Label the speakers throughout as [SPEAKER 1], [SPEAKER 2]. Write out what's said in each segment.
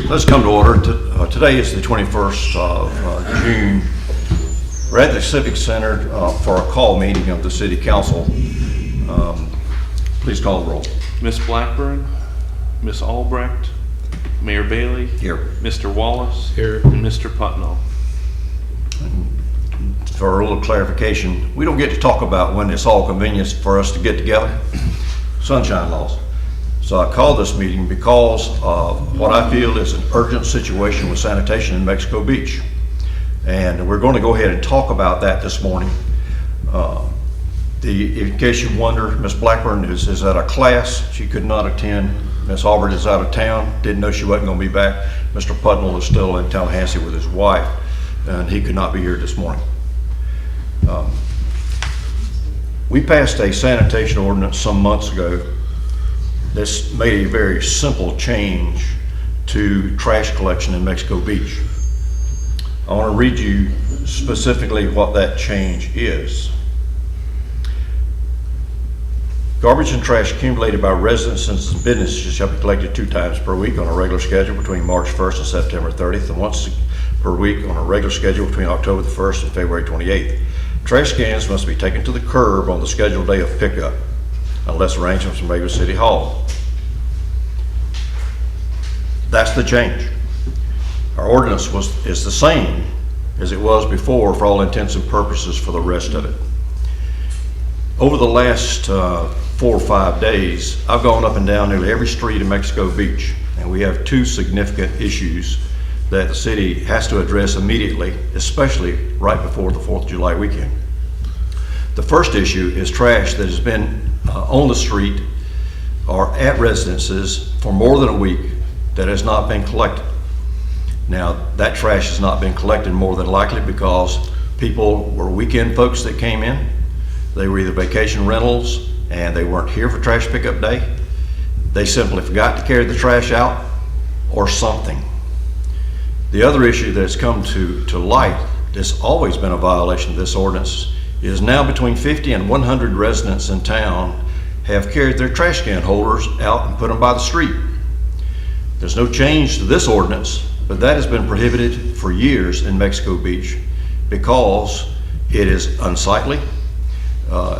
[SPEAKER 1] Let's come to order. Today is the 21st of June. We're at the Civic Center for a call meeting of the City Council. Please call the roll.
[SPEAKER 2] Ms. Blackburn, Ms. Albrecht, Mayor Bailey.
[SPEAKER 1] Here.
[SPEAKER 2] Mr. Wallace.
[SPEAKER 3] Here.
[SPEAKER 2] And Mr. Putnell.
[SPEAKER 1] For a little clarification, we don't get to talk about when it's all convenient for us to get together. Sunshine laws. So I called this meeting because of what I feel is an urgent situation with sanitation in Mexico Beach. And we're going to go ahead and talk about that this morning. In case you wonder, Ms. Blackburn is at a class. She could not attend. Ms. Albert is out of town. Didn't know she wasn't going to be back. Mr. Putnell is still in Tallahassee with his wife, and he could not be here this morning. We passed a sanitation ordinance some months ago. This made a very simple change to trash collection in Mexico Beach. I want to read you specifically what that change is. Garbage and trash accumulated by residents and businesses shall be collected 2 times per week on a regular schedule between March 1st and September 30th, and once per week on a regular schedule between October the 1st and February 28th. Trash cans must be taken to the curb on the scheduled day of pickup, unless arrangements are made with City Hall. That's the change. Our ordinance is the same as it was before for all intents and purposes for the rest of it. Over the last 4 or 5 days, I've gone up and down nearly every street in Mexico Beach, and we have 2 significant issues that the city has to address immediately, especially right before the 4th of July weekend. The first issue is trash that has been on the street or at residences for more than a week that has not been collected. Now, that trash has not been collected more than likely because people were weekend folks that came in. They were either vacation rentals and they weren't here for trash pickup day. They simply forgot to carry the trash out or something. The other issue that's come to light, that's always been a violation of this ordinance, is now between 50 and 100 residents in town have carried their trash can holders out and put them by the street. There's no change to this ordinance, but that has been prohibited for years in Mexico Beach because it is unsightly.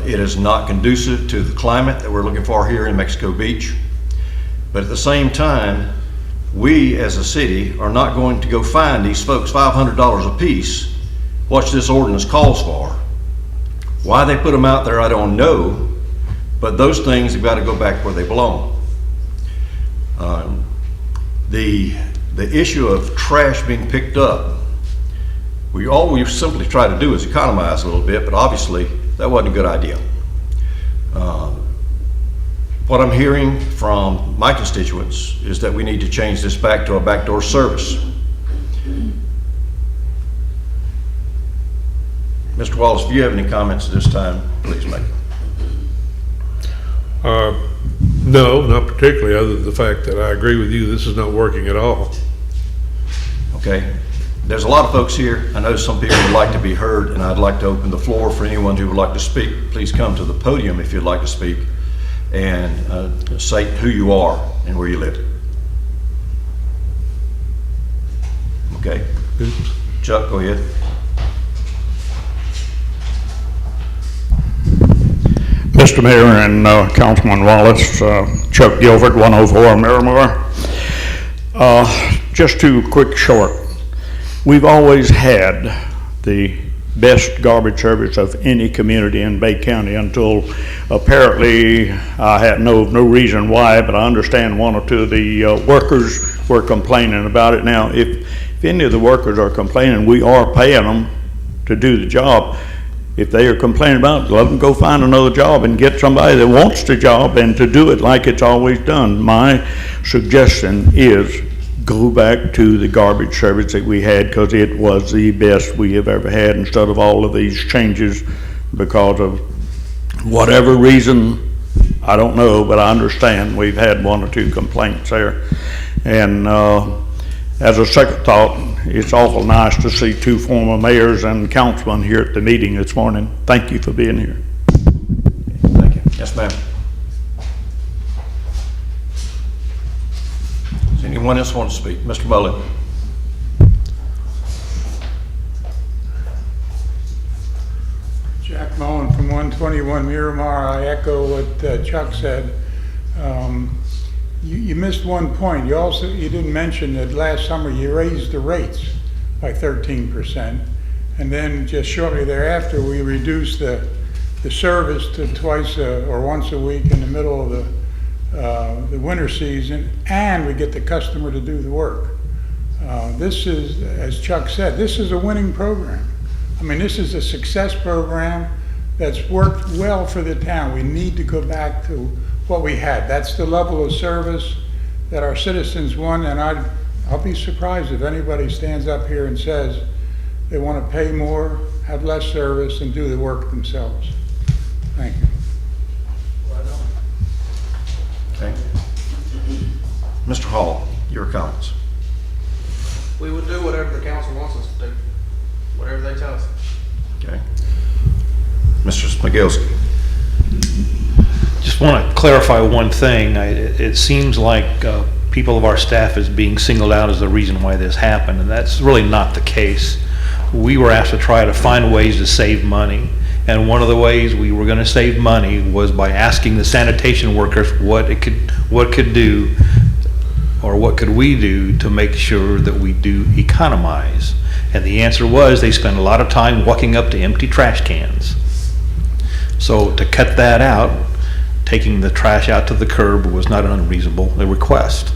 [SPEAKER 1] It is not conducive to the climate that we're looking for here in Mexico Beach. But at the same time, we as a city are not going to go find these folks $500 a piece, what this ordinance calls for. Why they put them out there, I don't know, but those things have got to go back where they belong. The issue of trash being picked up, all we simply try to do is economize a little bit, but obviously that wasn't a good idea. What I'm hearing from my constituents is that we need to change this back to a backdoor service. Mr. Wallace, if you have any comments at this time, please make them.
[SPEAKER 3] No, not particularly, other than the fact that I agree with you, this is not working at all.
[SPEAKER 1] Okay, there's a lot of folks here. I know some people would like to be heard, and I'd like to open the floor for anyone who would like to speak. Please come to the podium if you'd like to speak and say who you are and where you live. Okay, Chuck, go ahead.
[SPEAKER 4] Mr. Mayor and Councilman Wallace, Chuck Gilbert, 104 Miramar. Just too quick short. We've always had the best garbage service of any community in Bay County until apparently I had no reason why, but I understand 1 or 2 of the workers were complaining about it. Now, if any of the workers are complaining, we are paying them to do the job. If they are complaining about it, let them go find another job and get somebody that wants the job and to do it like it's always done. My suggestion is go back to the garbage service that we had because it was the best we have ever had instead of all of these changes because of whatever reason, I don't know, but I understand we've had 1 or 2 complaints there. And as a second thought, it's awful nice to see 2 former mayors and councilmen here at the meeting this morning. Thank you for being here.
[SPEAKER 1] Thank you. Yes, ma'am. Does anyone Anyone else want to speak? Mr. Mullin?
[SPEAKER 5] Jack Mullen from 121 Miramar. I echo what Chuck said. You missed one point. You didn't mention that last summer you raised the rates by 13%, and then just shortly thereafter we reduced the service to twice or once a week in the middle of the winter season, and we get the customer to do the work. This is, as Chuck said, this is a winning program. I mean, this is a success program that's worked well for the town. We need to go back to what we had. That's the level of service that our citizens want, and I'll be surprised if anybody stands up here and says they want to pay more, have less service, and do the work themselves. Thank you.
[SPEAKER 1] Okay. Mr. Hall, your comments.
[SPEAKER 6] We will do whatever the council wants us to do, whatever they tell us.
[SPEAKER 1] Okay. Mr. Smigilski.
[SPEAKER 7] Just want to clarify one thing. It seems like people of our staff is being singled out as the reason why this happened, and that's really not the case. We were asked to try to find ways to save money, and one of the ways we were going to save money was by asking the sanitation workers what could do, or what could we do to make sure that we do economize. And the answer was they spend a lot of time walking up to empty trash cans. So to cut that out, taking the trash out to the curb was not an unreasonable request.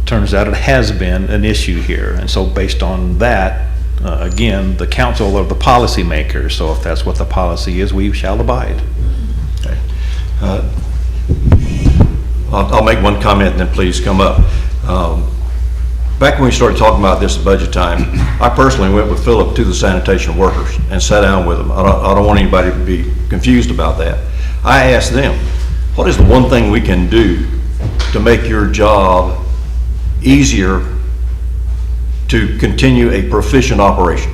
[SPEAKER 7] Turns out it has been an issue here, and so based on that, again, the council are the policymakers, so if that's what the policy is, we shall abide.
[SPEAKER 1] Okay. I'll make one comment and then please come up. Back when we started talking about this at budget time, I personally went with Philip to the sanitation workers and sat down with them. I don't want anybody to be confused about that. I asked them, what is the one thing we can do to make your job easier to continue a proficient operation?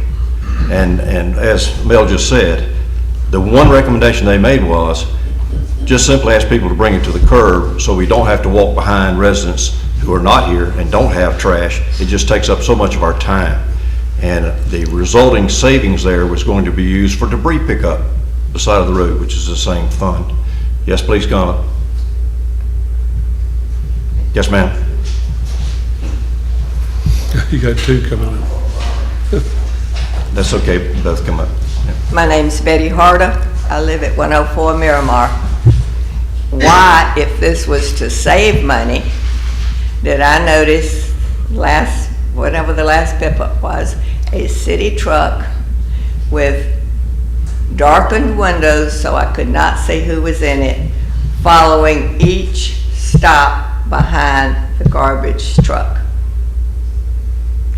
[SPEAKER 1] And as Mel just said, the one recommendation they made was just simply ask people to bring it to the curb so we don't have to walk behind residents who are not here and don't have trash. It just takes up so much of our time. And the resulting savings there was going to be used for debris pickup beside of the road, which is the same fund. Yes, please come up. Yes, ma'am.
[SPEAKER 3] You got two coming up.
[SPEAKER 1] That's okay, both come up. Yeah.
[SPEAKER 8] My name's Betty Harder. I live at 104 Miramar. Why, if this was to save money, did I notice whatever the last pickup was, a city truck with darkened windows so I could not see who was in it, following each stop behind the garbage truck?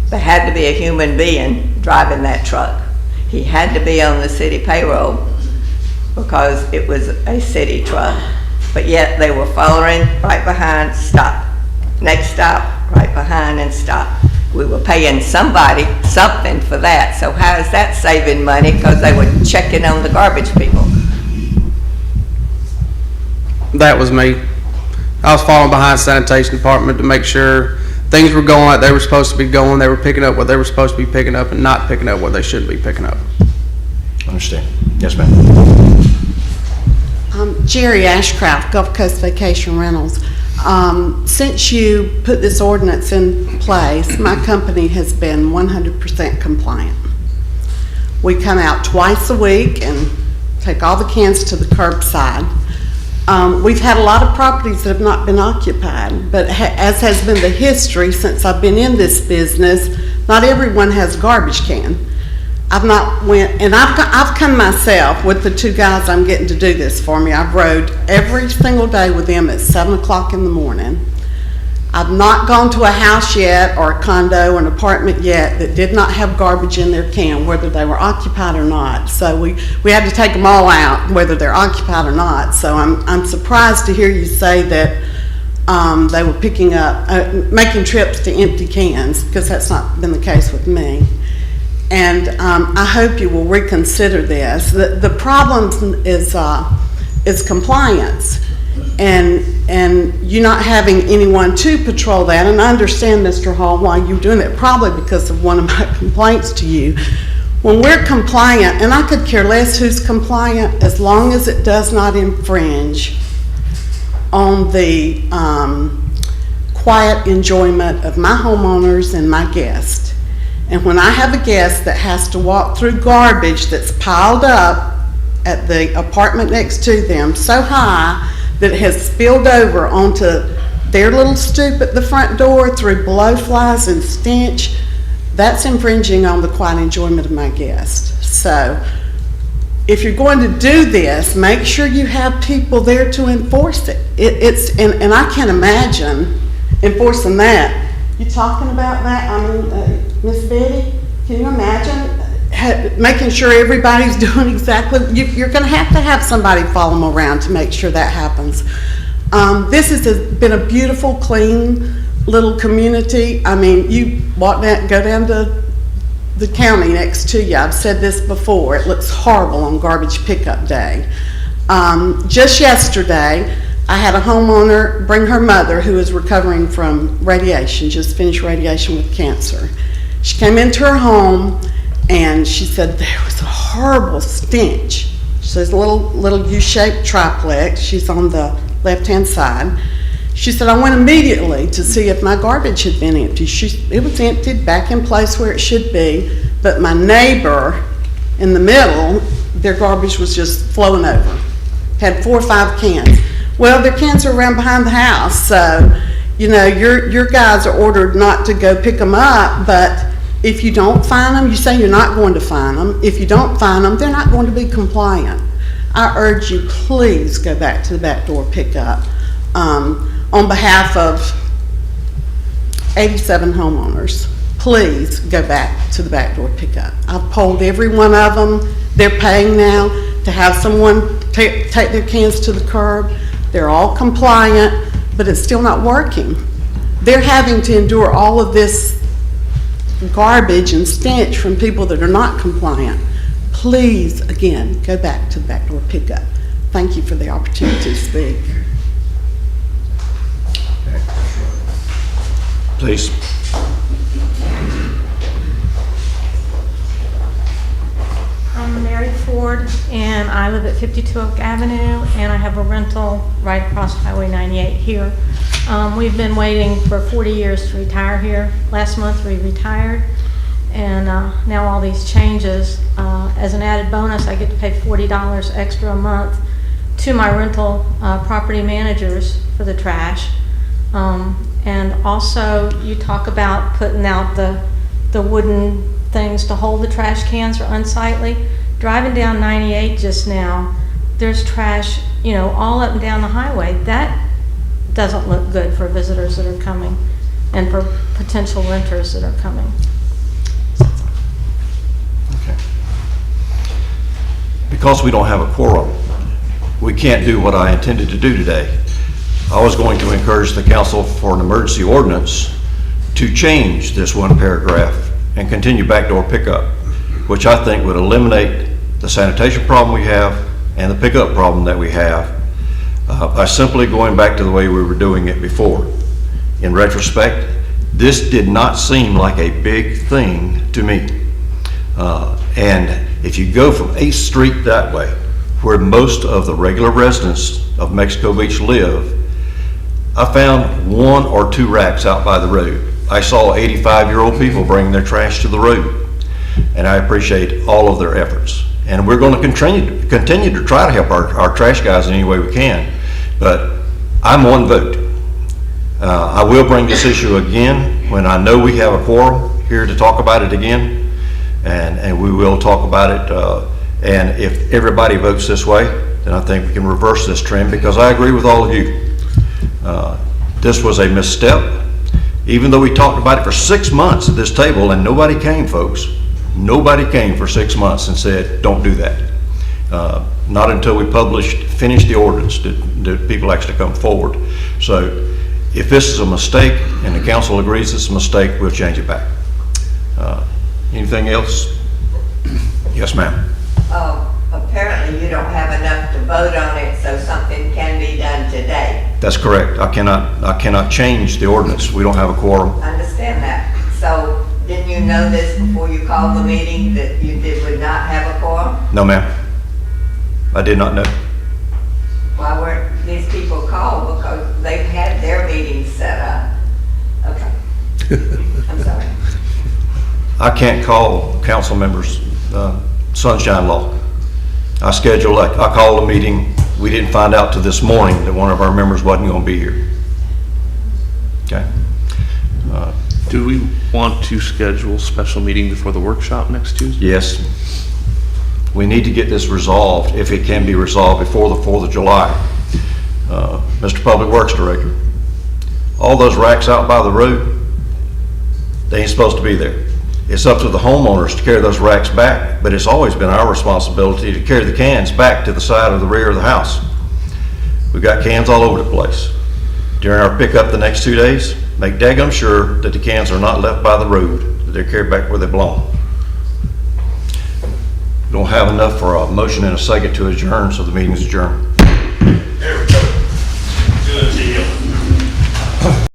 [SPEAKER 8] There had to be a human being driving that truck. He had to be on the city payroll because it was a city truck. But yet they were following right behind, stop. Next stop, right behind and stop. We were paying somebody something for that. So how is that saving money? Because they were checking on the garbage people.
[SPEAKER 6] That was me. I was following behind the sanitation department to make sure things were going like they were supposed to be going. They were picking up what they were supposed to be picking up and not picking up what they should be picking up.
[SPEAKER 1] Understand. Yes, ma'am.
[SPEAKER 9] Jerry Ashcraft, Gulf Coast Vacation Rentals. Since you put this ordinance in place, my company has been 100% compliant. We come out twice a week and take all the cans to the curbside. We've had a lot of properties that have not been occupied, but as has been the history since I've been in this business, not everyone has a garbage can. I've come myself with the two guys I'm getting to do this for me. I've rode every single day with them at 7 o'clock in the morning. I've not gone to a house yet, or a condo, or an apartment yet, that did not have garbage in their can, whether they were occupied or not. So we had to take them all out, whether they're occupied or not. So I'm surprised to hear you say that they were picking up, making trips to empty cans, because that's not been the case with me. And I hope you will reconsider this. The problem is compliance. And and you not having anyone to patrol that, and I understand, Mr. Hall, why you're doing it, probably because of one of my complaints to you. When we're compliant, and I could care less who's compliant, as long as it does not infringe on the quiet enjoyment of my homeowners and my guests. And when I have a guest that has to walk through garbage that's piled up at the apartment next to them so high that it has spilled over onto their little stoop at the front door through blowflies and stench, that's infringing on the quiet enjoyment of my guests. So if you're going to do this, make sure you have people there to enforce it. And I can't imagine enforcing that. You talking about that? I mean, Miss Betty, can you imagine making sure everybody's doing exactly? You're going to have somebody follow them around to make sure that happens. This has been a beautiful, clean little community. I mean, you go down to the county next to you. I've said this before. It looks horrible on garbage pickup day. Just yesterday, I had a homeowner bring her mother, who is recovering from radiation, just finished radiation with cancer. She came into her home and she said there was a horrible stench. She says a little U-shaped triplex. She's on the left-hand side. She said, I went immediately to see if my garbage had been empty. It was emptied, back in place where it should be, but my neighbor in the middle, their garbage was just flowing over. Had 4 or 5 cans. Well, their cans are around behind the house, so, you know, your guys are ordered not to go pick them up, but if you don't find them, you say you're not going to find them. If you don't find them, they're not going to be compliant. I urge you, please go back to the back door pickup. On behalf of 87 homeowners, please go back to the back door pickup. I've polled every one of them. They're paying now to have someone take their cans to the curb. They're all compliant, but it's still not working. They're having to endure all of this garbage and stench from people that are not compliant. Please, again, go back to the back door pickup. Thank you for the opportunity to speak.
[SPEAKER 1] Please.
[SPEAKER 10] I'm Mary Ford, and I live at 52 Oak Avenue, and I have a rental right across Highway 98 here. We've been waiting for 40 years to retire here. Last month we retired, and now all these changes. As an added bonus, I get to pay $40 extra a month to my rental property managers for the trash. And also, you talk about putting out the wooden things to hold the trash cans are unsightly. Driving down 98 just now, there's trash, you know, all up and down the highway. That doesn't look good for visitors that are coming and for potential renters that are coming.
[SPEAKER 1] Okay. Because we don't have a quorum, we can't do what I intended to do today. I was going to encourage the council for an emergency ordinance to change this one paragraph and continue backdoor pickup, which I think would eliminate the sanitation problem we have and the pickup problem that we have by simply going back to the way we were doing it before. In retrospect, this did not seem like a big thing to me. And if you go from 8th Street that way, where most of the regular residents of Mexico Beach live, I found 1 or 2 racks out by the road. I saw 85-year-old people bringing their trash to the road, and I appreciate all of their efforts. And we're going to continue to try to help our trash guys in any way we can, but I'm one vote. I will bring this issue again when I know we have a quorum here to talk about it again, and we will talk about it. And if everybody votes this way, then I think we can reverse this trend, because I agree with all of you. This was a misstep. Even though we talked about it for 6 months at this table and nobody came, folks. Nobody came for 6 months and said, don't do that. Not until we finished the ordinance did people actually come forward. So if this is a mistake and the council agrees it's a mistake, we'll change it back. Anything else? Yes, ma'am.
[SPEAKER 8] Apparently you don't have enough to vote on it, so something can be done today.
[SPEAKER 1] That's correct. I cannot change the ordinance. We don't have a quorum.
[SPEAKER 8] I understand that. So didn't you know this before you called the meeting that you would not have a quorum?
[SPEAKER 1] No, ma'am. I did not know.
[SPEAKER 8] Why weren't these people called? Because they've had their meetings set up. Okay. I'm sorry.
[SPEAKER 1] I can't call council members sunshine law. I called a meeting. We didn't find out till this morning that one of our members wasn't going to be here. Okay.
[SPEAKER 2] Do we want to schedule a special meeting before the workshop next Tuesday?
[SPEAKER 1] Yes. We need to get this resolved, if it can be resolved, before the 4th of July. Mr. Public Works Director, all those racks out by the road, they ain't supposed to be there. It's up to the homeowners to carry those racks back, but it's always been our responsibility to carry the cans back to the side of the rear of the house. We've got cans all over the place. During our pickup the next 2 days, make daggum sure that the cans are not left by the road, that they're carried back where they belong. We don't have enough for a motion and a second to adjourn, so the meeting is adjourned.